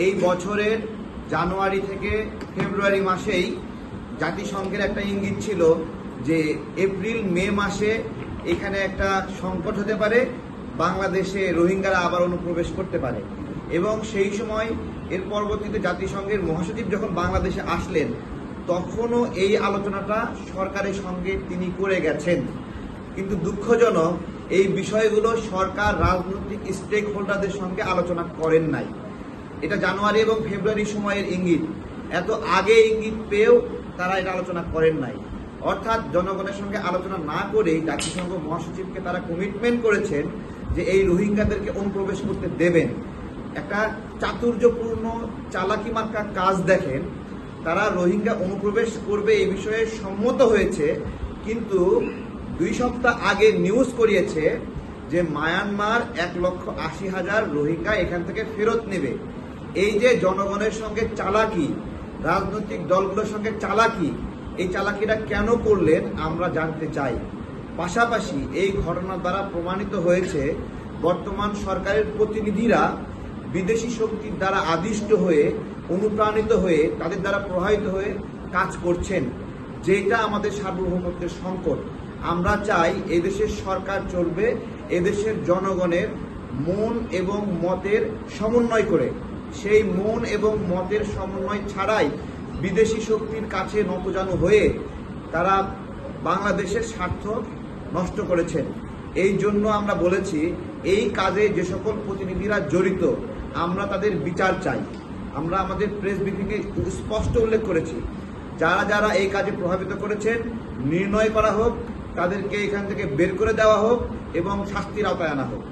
এই বছরের জানুয়ারি থেকে ফেব্রুয়ারি মাসেই জাতিসংঘের একটা ইঙ্গিত ছিল যে এপ্রিল মে মাসে এখানে একটা সংকট হতে পারে, বাংলাদেশে রোহিঙ্গারা আবার অনুপ্রবেশ করতে পারে। এবং সেই সময় এর পরবর্তীতে জাতিসংঘের মহাসচিব যখন বাংলাদেশে আসলেন তখনও এই আলোচনাটা সরকারের সঙ্গে তিনি করে গেছেন। কিন্তু দুঃখজনক এই বিষয়গুলো সরকার রাজনৈতিক স্টেক হোল্ডারদের সঙ্গে আলোচনা করেন নাই। এটা জানুয়ারি এবং ফেব্রুয়ারি সময়ের ইঙ্গিত, এত আগে ইঙ্গিত পেয়েও তারা এটা আলোচনা করেন নাই। অর্থাৎ জনগণের সঙ্গে আলোচনা না করেই জাতিসংঘ মহাসচিবকে তারা কমিটমেন্ট করেছেন যে এই রোহিঙ্গাদেরকে অনুপ্রবেশ করতে দেবেন। একটা চাতুর্যপূর্ণ চালাকি মার্কা কাজ দেখেন, তারা রোহিঙ্গা অনুপ্রবেশ করবে এই বিষয়ে সম্মত হয়েছে, কিন্তু 2 সপ্তাহ আগে নিউজ করিয়েছে যে মায়ানমার 1,80,000 রোহিঙ্গা এখান থেকে ফেরত নেবে। এই যে জনগণের সঙ্গে চালাকি, রাজনৈতিক দলগুলোর সঙ্গে চালাকি, এই চালাকিটা কেন করলেন আমরা জানতে চাই। পাশাপাশি এই ঘটনার দ্বারা প্রমাণিত হয়েছে বর্তমান সরকারের প্রতিনিধিরা বিদেশি শক্তির দ্বারা আদিষ্ট হয়ে, অনুপ্রাণিত হয়ে, তাদের দ্বারা প্রভাবিত হয়ে কাজ করছেন, যেটা আমাদের সার্বভৌমত্বের সংকট। আমরা চাই এদেশের সরকার চলবে এদেশের জনগণের মন এবং মতের সমন্বয় করে। সেই মন এবং মতের সমন্বয় ছাড়াই বিদেশি শক্তির কাছে নতজানু হয়ে তারা বাংলাদেশের স্বার্থ নষ্ট করেছেন। এই জন্য আমরা বলেছি এই কাজে যে সকল প্রতিনিধিরা জড়িত আমরা তাদের বিচার চাই। আমরা আমাদের প্রেস ব্রিফিংয়ে স্পষ্ট উল্লেখ করেছি, যারা যারা এই কাজে প্রভাবিত করেছেন নির্ণয় করা হোক, তাদেরকে এখান থেকে বের করে দেওয়া হোক এবং শাস্তির আওতায় আনা হোক।